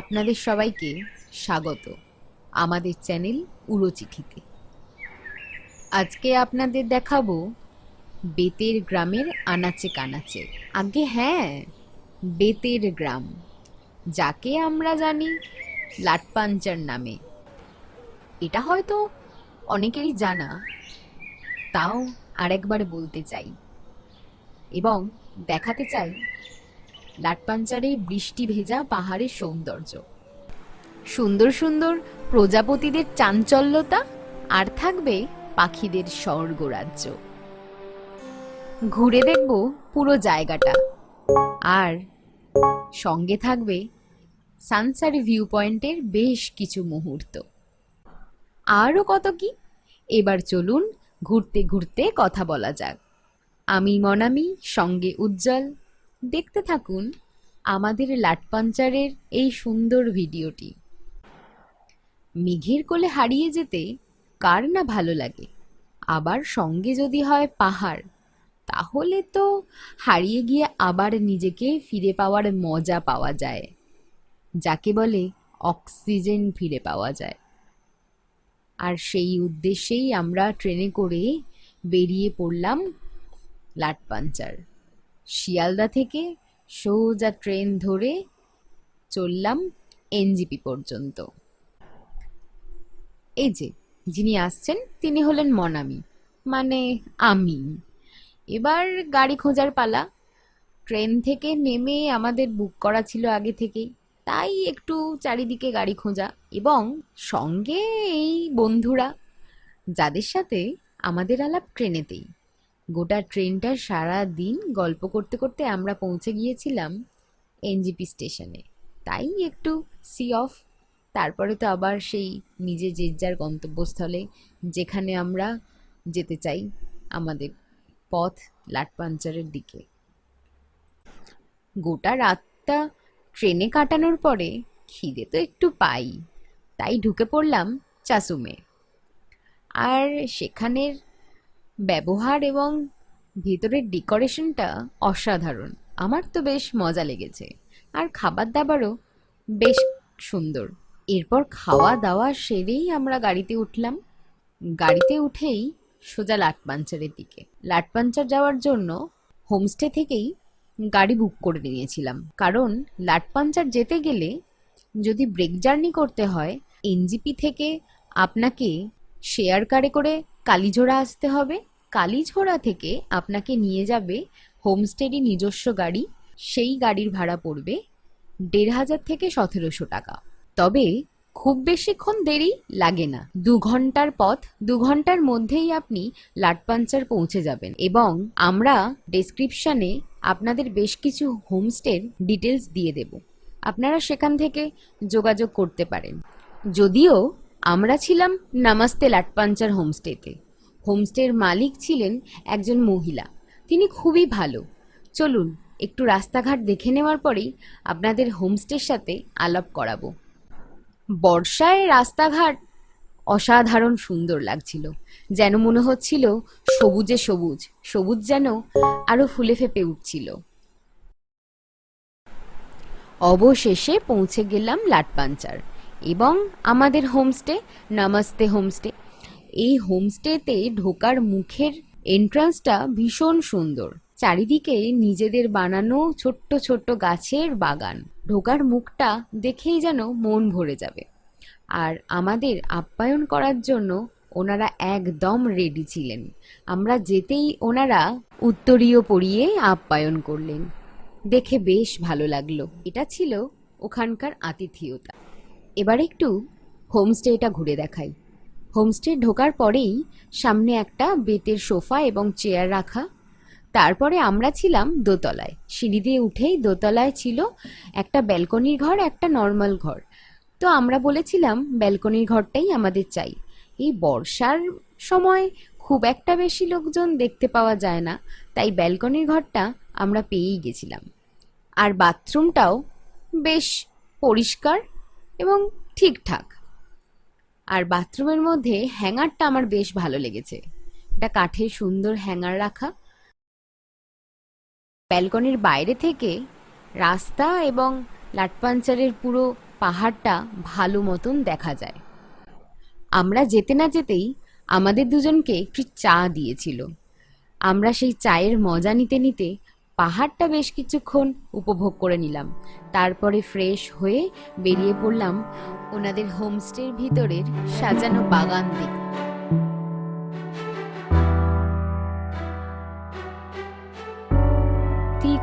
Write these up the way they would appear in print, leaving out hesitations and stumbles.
আপনাদের সবাইকে স্বাগত আমাদের চ্যানেল উড়ো চিঠিতে। আজকে আপনাদের দেখাবো বেতের গ্রামের আনাচে কানাচে। আগে হ্যাঁ, বেতের গ্রাম, যাকে আমরা জানি লাটপাঞ্চার নামে। এটা হয়তো অনেকেরই জানা, তাও আরেকবার বলতে চাই এবং দেখাতে চাই লাটপাঞ্চারের বৃষ্টি ভেজা পাহাড়ের সৌন্দর্য, সুন্দর সুন্দর প্রজাপতিদের চাঞ্চল্যতা, আর থাকবে পাখিদের স্বর্গরাজ্য। ঘুরে দেখব পুরো জায়গাটা, আর সঙ্গে থাকবে সানসারি ভিউ পয়েন্টের বেশ কিছু মুহূর্ত, আরও কত কি। এবার চলুন ঘুরতে ঘুরতে কথা বলা যাক। আমি মনামি, সঙ্গে উজ্জ্বল। দেখতে থাকুন আমাদের লাটপাঞ্চারের এই সুন্দর ভিডিওটি। মেঘের কোলে হারিয়ে যেতে কার না ভালো লাগে, আবার সঙ্গে যদি হয় পাহাড়, তাহলে তো হারিয়ে গিয়ে আবার নিজেকে ফিরে পাওয়ার মজা পাওয়া যায়, যাকে বলে অক্সিজেন ফিরে পাওয়া যায়। আর সেই উদ্দেশ্যেই আমরা ট্রেনে করে বেরিয়ে পড়লাম লাটপাঞ্চার। শিয়ালদা থেকে সোজা ট্রেন ধরে চললাম এনজিপি পর্যন্ত। এই যে যিনি আসছেন তিনি হলেন মনামি, মানে আমি। এবার গাড়ি খোঁজার পালা। ট্রেন থেকে নেমে আমাদের বুক করা ছিল আগে থেকেই, তাই একটু চারিদিকে গাড়ি খোঁজা, এবং সঙ্গে এই বন্ধুরা যাদের সাথে আমাদের আলাপ ট্রেনেতেই। গোটা ট্রেনটা সারা দিন গল্প করতে করতে আমরা পৌঁছে গিয়েছিলাম এনজিপি স্টেশনে, তাই একটু সি অফ। তারপরে তো আবার সেই নিজে যে যার গন্তব্যস্থলে, যেখানে আমরা যেতে চাই, আমাদের পথ লাটপাঞ্চারের দিকে। গোটা রাতটা ট্রেনে কাটানোর পরে খিদে তো একটু পাই, তাই ঢুকে পড়লাম চাসুমে। আর সেখানের ব্যবহার এবং ভেতরের ডেকোরেশনটা অসাধারণ, আমার তো বেশ মজা লেগেছে। আর খাবার দাবারও বেশ সুন্দর। এরপর খাওয়া দাওয়া সেরেই আমরা গাড়িতে উঠলাম। গাড়িতে উঠেই সোজা লাটপাঞ্চারের দিকে। লাটপাঞ্চার যাওয়ার জন্য হোমস্টে থেকেই গাড়ি বুক করে নিয়েছিলাম, কারণ লাটপাঞ্চার যেতে গেলে যদি ব্রেক জার্নি করতে হয়, এনজিপি থেকে আপনাকে শেয়ার কারে করে কালীঝোড়া আসতে হবে। কালীঝোড়া থেকে আপনাকে নিয়ে যাবে হোমস্টেরই নিজস্ব গাড়ি। সেই গাড়ির ভাড়া পড়বে ১,৫০০ থেকে ১৭০০ টাকা। তবে খুব বেশিক্ষণ দেরি লাগে না, ২ ঘন্টার পথ। ২ ঘন্টার মধ্যেই আপনি লাটপাঞ্চার পৌঁছে যাবেন, এবং আমরা ডেসক্রিপশনে আপনাদের বেশ কিছু হোমস্টের ডিটেলস দিয়ে দেব, আপনারা সেখান থেকে যোগাযোগ করতে পারেন। যদিও আমরা ছিলাম নামাস্তে লাটপাঞ্চার হোমস্টেতে, হোমস্টের মালিক ছিলেন একজন মহিলা, তিনি খুবই ভালো। চলুন একটু রাস্তাঘাট দেখে নেওয়ার পরেই আপনাদের হোমস্টের সাথে আলাপ করাবো। বর্ষায় রাস্তাঘাট অসাধারণ সুন্দর লাগছিল, যেন মনে হচ্ছিল সবুজে সবুজ, সবুজ যেন আরো ফুলে ফেপে উঠছিল। অবশেষে পৌঁছে গেলাম লাটপাঞ্চার এবং আমাদের হোমস্টে, নামাস্তে হোমস্টে। এই হোমস্টেতে ঢোকার মুখের এন্ট্রান্সটা ভীষণ সুন্দর, চারিদিকে নিজেদের বানানো ছোট্ট ছোট্ট গাছের বাগান। ঢোকার মুখটা দেখেই যেন মন ভরে যাবে। আর আমাদের আপ্যায়ন করার জন্য ওনারা একদম রেডি ছিলেন। আমরা যেতেই ওনারা উত্তরীয় পরিয়ে আপ্যায়ন করলেন, দেখে বেশ ভালো লাগলো। এটা ছিল ওখানকার আতিথেয়তা। এবার একটু হোমস্টেটা ঘুরে দেখাই। হোমস্টে ঢোকার পরেই সামনে একটা বেতের সোফা এবং চেয়ার রাখা। তারপরে আমরা ছিলাম দোতলায়। সিঁড়ি দিয়ে উঠেই দোতলায় ছিল একটা ব্যালকনির ঘর, একটা নর্মাল ঘর। তো আমরা বলেছিলাম ব্যালকনির ঘরটাই আমাদের চাই। এই বর্ষার সময় খুব একটা বেশি লোকজন দেখতে পাওয়া যায় না, তাই ব্যালকনির ঘরটা আমরা পেয়েই গেছিলাম। আর বাথরুমটাও বেশ পরিষ্কার এবং ঠিকঠাক। আর বাথরুমের মধ্যে হ্যাঙ্গারটা আমার বেশ ভালো লেগেছে, এটা কাঠের সুন্দর হ্যাঙ্গার রাখা। ব্যালকনির বাইরে থেকে রাস্তা এবং লাটপাঞ্চারের পুরো পাহাড়টা ভালো মতন দেখা যায়। আমরা যেতে না যেতেই আমাদের দুজনকে একটু চা দিয়েছিল। আমরা সেই চায়ের মজা নিতে নিতে পাহাড়টা বেশ কিছুক্ষণ উপভোগ করে নিলাম। তারপরে ফ্রেশ হয়ে বেরিয়ে পড়লাম ওনাদের হোমস্টের ভিতরের সাজানো বাগান দেখতে।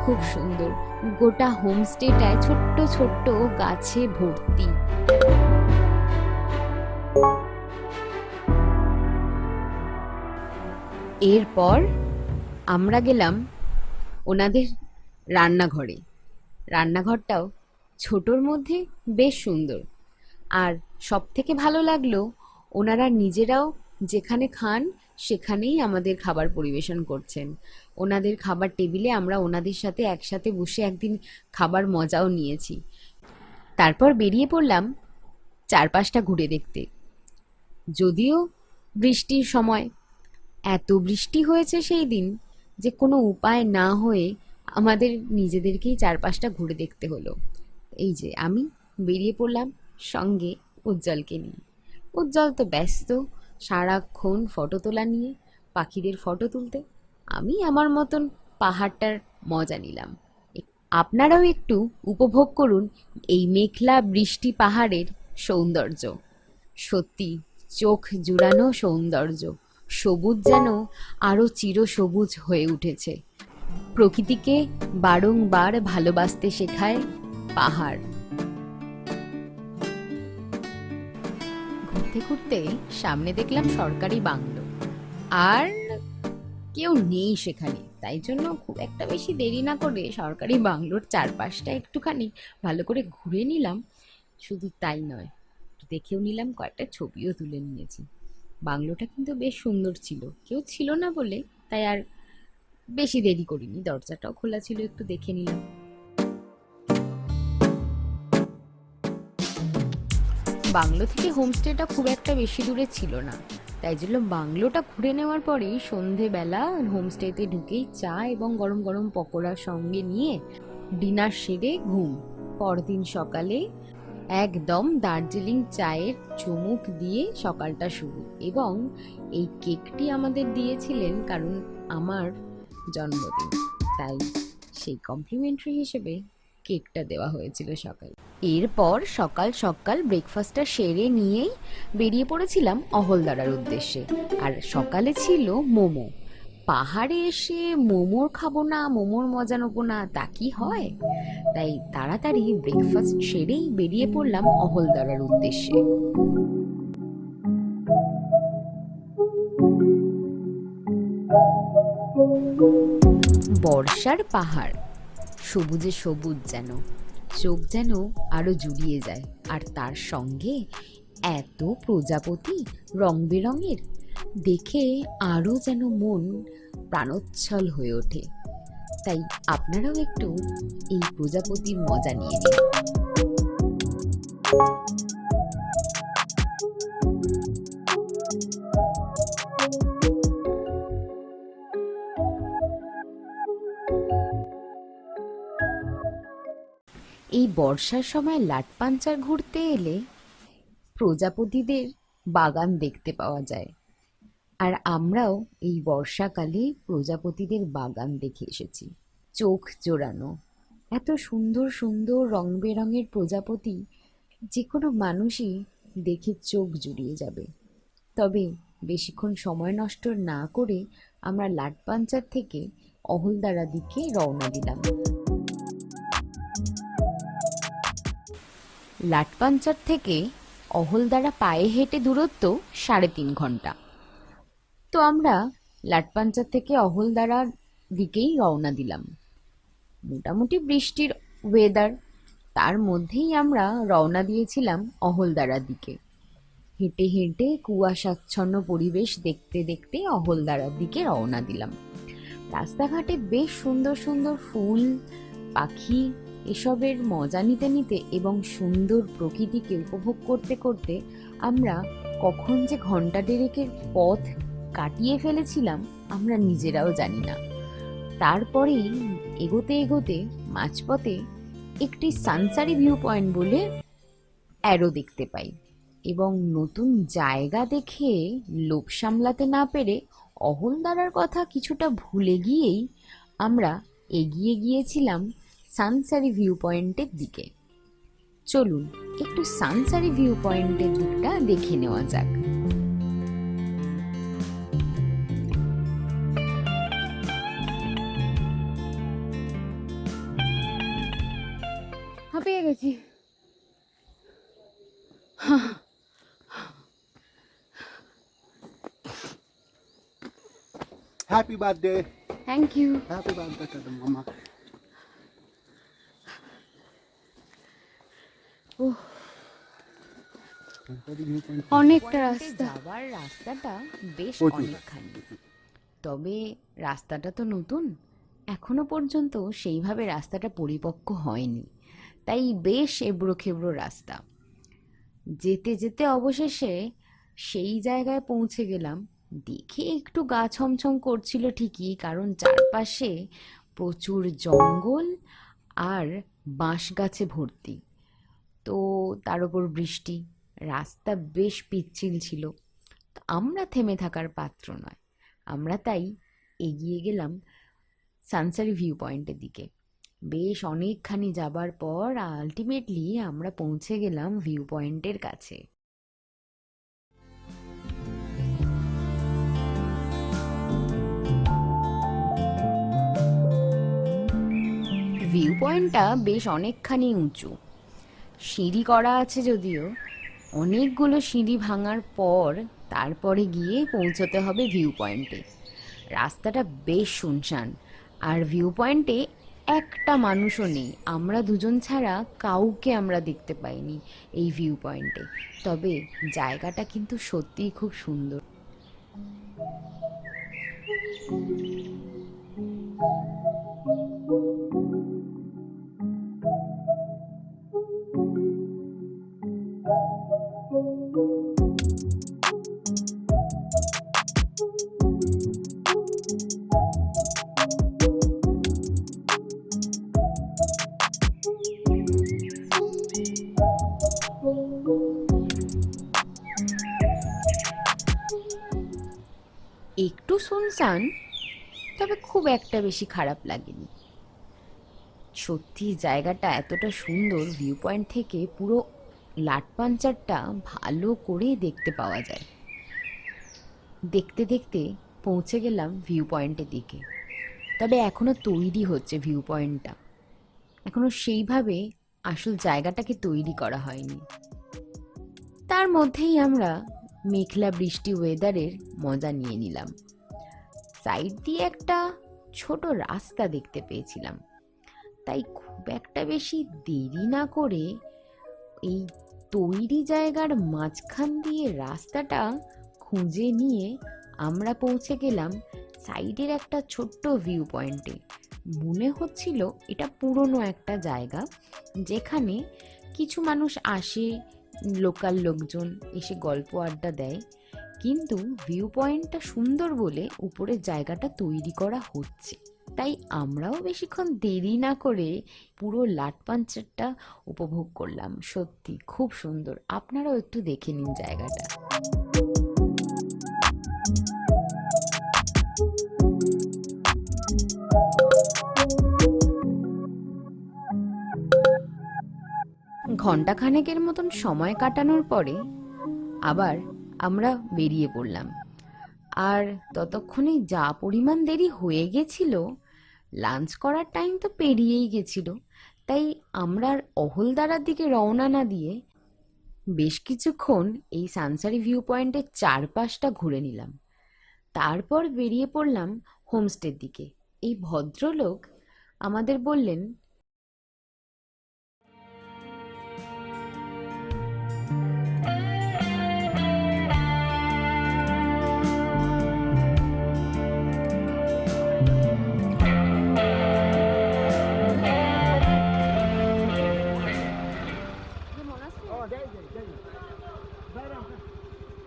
খুব সুন্দর, গোটা হোমস্টেটায় ছোট্ট ছোট্ট গাছে ভর্তি। এরপর আমরা গেলাম ওনাদের রান্নাঘরে। রান্নাঘরটাও ছোটোর মধ্যে বেশ সুন্দর। আর সব থেকে ভালো লাগলো, ওনারা নিজেরাও যেখানে খান সেখানেই আমাদের খাবার পরিবেশন করছেন। ওনাদের খাবার টেবিলে আমরা ওনাদের সাথে একসাথে বসে একদিন খাবার মজাও নিয়েছি। তারপর বেরিয়ে পড়লাম চারপাশটা ঘুরে দেখতে। যদিও বৃষ্টির সময়, এত বৃষ্টি হয়েছে সেই দিন যে কোনো উপায় না হয়ে আমাদের নিজেদেরকেই চারপাশটা ঘুরে দেখতে হলো। এই যে আমি বেরিয়ে পড়লাম সঙ্গে উজ্জ্বলকে নিয়ে। উজ্জ্বল তো ব্যস্ত সারাক্ষণ ফটো তোলা নিয়ে, পাখিদের ফটো তুলতে। আমি আমার মতন পাহাড়টার মজা নিলাম। আপনারাও একটু উপভোগ করুন এই মেঘলা বৃষ্টি পাহাড়ের সৌন্দর্য। সত্যি চোখ জুড়ানো সৌন্দর্য। সবুজ যেন আরো চিরসবুজ হয়ে উঠেছে। প্রকৃতিকে বারংবার ভালোবাসতে শেখায় পাহাড়। ঘুরতে ঘুরতে সামনে দেখলাম সরকারি বাংলো, আর কেউ নেই সেখানে। তাই জন্য খুব একটা বেশি দেরি না করে সরকারি বাংলোর চারপাশটা একটুখানি ভালো করে ঘুরে নিলাম। শুধু তাই নয়, দেখেও নিলাম, কয়েকটা ছবিও তুলে নিয়েছি। বাংলোটা কিন্তু বেশ সুন্দর ছিল, কেউ ছিল না বলে তাই আর বেশি দেরি করিনি। দরজাটাও খোলা ছিল, একটু দেখে নিলাম। বাংলো থেকে হোমস্টেটা খুব একটা বেশি দূরে ছিল না, তাই জন্য বাংলোটা ঘুরে নেওয়ার পরেই সন্ধেবেলা হোমস্টেতে ঢুকেই চা এবং গরম গরম পকোড়ার সঙ্গে নিয়ে ডিনার সেরে ঘুম। পরদিন সকালে একদম দার্জিলিং চায়ের চুমুক দিয়ে সকালটা শুরু। এবং এই কেকটি আমাদের দিয়েছিলেন কারণ আমার জন্মদিন, তাই সেই কমপ্লিমেন্টারি হিসেবে কেকটা দেওয়া হয়েছিল সকালে। এরপর সকাল সকাল ব্রেকফাস্টটা সেরে নিয়েই বেরিয়ে পড়েছিলাম অহলদারার উদ্দেশ্যে। আর সকালে ছিল মোমো। পাহাড়ে এসে মোমোর খাবো না, মোমোর মজা নেবো না, তা কি হয়? তাই তাড়াতাড়ি ব্রেকফাস্ট সেরেই বেরিয়ে পড়লাম অহলদারার উদ্দেশ্যে। বর্ষার পাহাড়, সবুজে সবুজ, যেন চোখ যেন আরো জুড়িয়ে যায়। আর তার সঙ্গে এত প্রজাপতি রং বেরঙের, দেখে আরো যেন মন প্রাণোচ্ছল হয়ে ওঠে। তাই আপনারাও একটু এই প্রজাপতির মজা নিয়ে নিন। এই বর্ষার সময় লাটপাঞ্চার ঘুরতে এলে প্রজাপতিদের বাগান দেখতে পাওয়া যায়। আর আমরাও এই বর্ষাকালে প্রজাপতিদের বাগান দেখে এসেছি। চোখ জোড়ানো, এত সুন্দর সুন্দর রং বেরঙের প্রজাপতি, যে কোনো মানুষই দেখে চোখ জুড়িয়ে যাবে। তবে বেশিক্ষণ সময় নষ্ট না করে আমরা লাটপাঞ্চার থেকে অহলদারা দিকে রওনা দিলাম। লাটপাঞ্চার থেকে অহলদারা পায়ে হেঁটে দূরত্ব 3.5 ঘন্টা। তো আমরা লাটপাঞ্চার থেকে অহলদারার দিকেই রওনা দিলাম। মোটামুটি বৃষ্টির ওয়েদার, তার মধ্যেই আমরা রওনা দিয়েছিলাম অহলদারার দিকে। হেঁটে হেঁটে কুয়াশাচ্ছন্ন পরিবেশ দেখতে দেখতে অহলদারার দিকে রওনা দিলাম। রাস্তাঘাটে বেশ সুন্দর সুন্দর ফুল, পাখি এসবের মজা নিতে নিতে এবং সুন্দর প্রকৃতিকে উপভোগ করতে করতে আমরা কখন যে ঘন্টা দেড়েকের পথ কাটিয়ে ফেলেছিলাম আমরা নিজেরাও জানি না। তারপরেই এগোতে এগোতে মাঝপথে একটি সানসারি ভিউ পয়েন্ট বলে অ্যারো দেখতে পাই এবং নতুন জায়গা দেখে লোভ সামলাতে না পেরে অহলদারার কথা কিছুটা ভুলে গিয়েই আমরা এগিয়ে গিয়েছিলাম সানসারি ভিউ পয়েন্টের দিকে। চলুন একটু সানসারি ভিউ পয়েন্টের দিকটা দেখে নেওয়া যাক। পেয়ে গেছি। Happy birthday. Thank you. Happy birthday to the mama. অনেকটা রাস্তা। যাওয়ার রাস্তাটা বেশ প্রচুর। অনেকখানি, তবে রাস্তাটা তো নতুন, এখনো পর্যন্ত সেইভাবে রাস্তাটা পরিপক্ক হয়নি, তাই বেশ এবড়ো খেবড়ো রাস্তা। যেতে যেতে অবশেষে সেই জায়গায় পৌঁছে গেলাম। দেখে একটু গা ছমছম করছিল ঠিকই, কারণ চারপাশে প্রচুর জঙ্গল আর বাঁশ গাছে ভর্তি, তো তার উপর বৃষ্টি, রাস্তা বেশ পিচ্ছিল ছিল। তো আমরা থেমে থাকার পাত্র নয়, আমরা তাই এগিয়ে গেলাম সানসারি ভিউ পয়েন্টের দিকে। বেশ অনেকখানি যাবার পর আলটিমেটলি আমরা পৌঁছে গেলাম ভিউ পয়েন্টের কাছে। ভিউ পয়েন্টটা বেশ অনেকখানি উঁচু, সিঁড়ি করা আছে যদিও, অনেকগুলো সিঁড়ি ভাঙার পর তারপরে গিয়ে পৌঁছতে হবে ভিউ পয়েন্টে। রাস্তাটা বেশ শুনশান, আর ভিউ পয়েন্টে একটা মানুষও নেই, আমরা দুজন ছাড়া কাউকে আমরা দেখতে পাইনি এই ভিউ পয়েন্টে। তবে জায়গাটা কিন্তু সত্যিই খুব সুন্দর। একটু শুনশান, তবে খুব একটা বেশি খারাপ লাগেনি। সত্যি জায়গাটা এতটা সুন্দর, ভিউ পয়েন্ট থেকে পুরো লাটপাঞ্চারটা ভালো করে দেখতে পাওয়া যায়। দেখতে দেখতে পৌঁছে গেলাম ভিউ পয়েন্টের দিকে, তবে এখনো তৈরি হচ্ছে ভিউ পয়েন্টটা, এখনো সেইভাবে আসল জায়গাটাকে তৈরি করা হয়নি। তার মধ্যেই আমরা মেঘলা বৃষ্টি ওয়েদারের মজা নিয়ে নিলাম। সাইড দিয়ে একটা ছোট রাস্তা দেখতে পেয়েছিলাম, তাই খুব একটা বেশি দেরি না করে এই তৈরি জায়গার মাঝখান দিয়ে রাস্তাটা খুঁজে নিয়ে আমরা পৌঁছে গেলাম সাইডের একটা ছোট্ট ভিউ পয়েন্টে। মনে হচ্ছিল এটা পুরনো একটা জায়গা, যেখানে কিছু মানুষ আসে, লোকাল লোকজন এসে গল্প আড্ডা দেয়, কিন্তু ভিউ পয়েন্টটা সুন্দর বলে উপরের জায়গাটা তৈরি করা হচ্ছে। তাই আমরাও বেশিক্ষণ দেরি না করে পুরো লাটপাঞ্চারটা উপভোগ করলাম। সত্যি খুব সুন্দর, আপনারাও একটু দেখে নিন জায়গাটা। ঘন্টাখানেকের মতন সময় কাটানোর পরে আবার আমরা বেরিয়ে পড়লাম। আর ততক্ষণে যা পরিমাণ দেরি হয়ে গেছিল, লাঞ্চ করার টাইম তো পেরিয়েই গেছিল, তাই আমরা আর অহলদারার দিকে রওনা না দিয়ে বেশ কিছুক্ষণ এই সানসারি ভিউ পয়েন্টের চারপাশটা ঘুরে নিলাম। তারপর বেরিয়ে পড়লাম হোমস্টের দিকে। এই ভদ্রলোক আমাদের বললেন,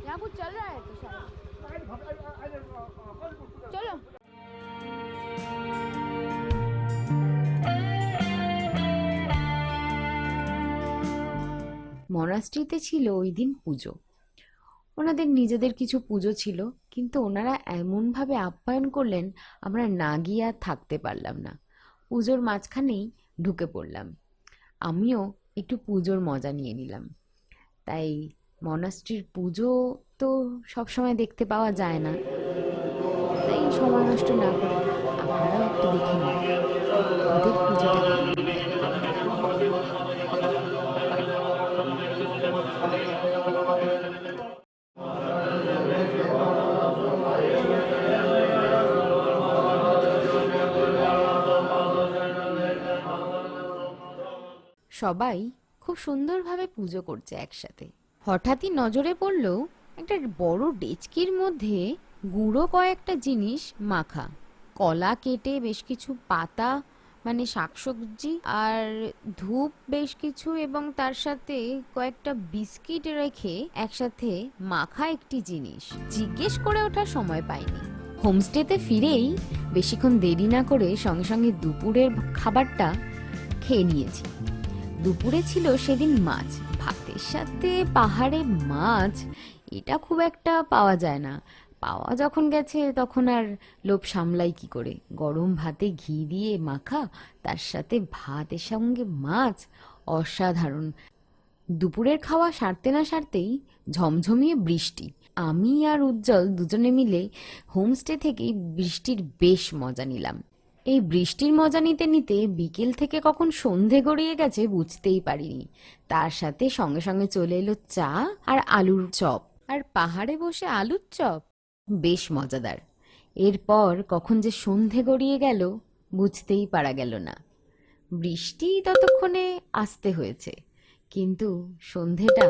यहाँ कुछ चल रहा है तो शायद चलो। মনাস্ট্রিতে ছিল ওই দিন পুজো। ওনাদের নিজেদের কিছু পুজো ছিল, কিন্তু ওনারা এমনভাবে আপ্যায়ন করলেন আমরা না গিয়ে আর থাকতে পারলাম না। পুজোর মাঝখানেই ঢুকে পড়লাম। আমিও একটু পুজোর মজা নিয়ে নিলাম। তাই মনাস্ট্রির পুজো তো সবসময় দেখতে পাওয়া যায় না, তাই সময় নষ্ট না করে আপনারাও একটু দেখে নিন ওদের পুজোটা কেমন। সবাই খুব সুন্দরভাবে পুজো করছে একসাথে। হঠাৎই নজরে পড়ল একটা বড় ডেচকির মধ্যে গুঁড়ো কয়েকটা জিনিস মাখা, কলা কেটে বেশ কিছু পাতা মানে শাকসবজি আর ধূপ বেশ কিছু, এবং তার সাথে কয়েকটা বিস্কিট রেখে একসাথে মাখা একটি জিনিস। জিজ্ঞেস করে ওঠার সময় পাইনি। হোমস্টেতে ফিরেই বেশিক্ষণ দেরি না করে সঙ্গে সঙ্গে দুপুরের খাবারটা খেয়ে নিয়েছি। দুপুরে ছিল সেদিন মাছ, ভাতের সাথে পাহাড়ে মাছ, এটা খুব একটা পাওয়া যায় না। পাওয়া যখন গেছে তখন আর লোভ সামলাই কি করে। গরম ভাতে ঘি দিয়ে মাখা, তার সাথে ভাতের সঙ্গে মাছ, অসাধারণ। দুপুরের খাওয়া সারতে না সারতেই ঝমঝমিয়ে বৃষ্টি। আমি আর উজ্জ্বল দুজনে মিলে হোমস্টে থেকেই বৃষ্টির বেশ মজা নিলাম। এই বৃষ্টির মজা নিতে নিতে বিকেল থেকে কখন সন্ধে গড়িয়ে গেছে বুঝতেই পারিনি। তার সাথে সঙ্গে সঙ্গে চলে এলো চা আর আলুর চপ। আর পাহাড়ে বসে আলুর চপ বেশ মজাদার। এরপর কখন যে সন্ধে গড়িয়ে গেল বুঝতেই পারা গেল না। বৃষ্টি ততক্ষণে আসতে হয়েছে, কিন্তু সন্ধেটা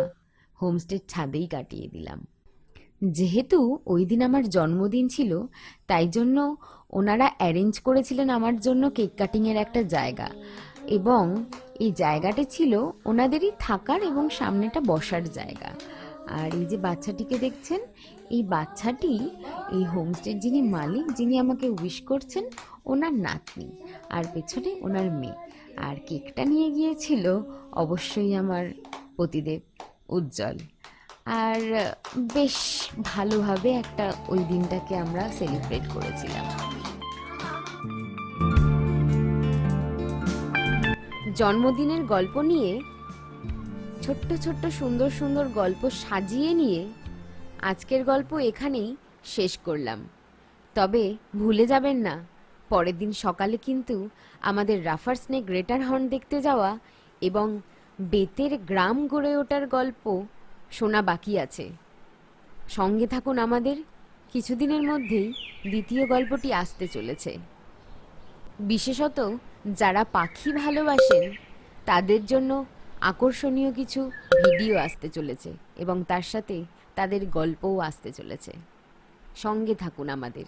হোমস্টের ছাদেই কাটিয়ে দিলাম। যেহেতু ওই দিন আমার জন্মদিন ছিল, তাই জন্য ওনারা অ্যারেঞ্জ করেছিলেন আমার জন্য কেক কাটিংয়ের একটা জায়গা, এবং এই জায়গাটি ছিল ওনাদেরই থাকার এবং সামনেটা বসার জায়গা। আর এই যে বাচ্চাটিকে দেখছেন, এই বাচ্চাটি এই হোমস্টের যিনি মালিক, যিনি আমাকে উইশ করছেন, ওনার নাতনি, আর পেছনে ওনার মেয়ে। আর কেকটা নিয়ে গিয়েছিল অবশ্যই আমার পতিদেব উজ্জ্বল। আর বেশ ভালোভাবে একটা ওই দিনটাকে আমরা সেলিব্রেট করেছিলাম। জন্মদিনের গল্প নিয়ে ছোট্ট ছোট্ট সুন্দর সুন্দর গল্প সাজিয়ে নিয়ে আজকের গল্প এখানেই শেষ করলাম। তবে ভুলে যাবেন না, পরের দিন সকালে কিন্তু আমাদের রাফার স্নেক গ্রেটার হর্ন দেখতে যাওয়া এবং বেতের গ্রাম গড়ে ওঠার গল্প শোনা বাকি আছে। সঙ্গে থাকুন আমাদের, কিছুদিনের মধ্যেই দ্বিতীয় গল্পটি আসতে চলেছে। বিশেষত যারা পাখি ভালোবাসেন তাদের জন্য আকর্ষণীয় কিছু ভিডিও আসতে চলেছে, এবং তার সাথে তাদের গল্পও আসতে চলেছে। সঙ্গে থাকুন আমাদের।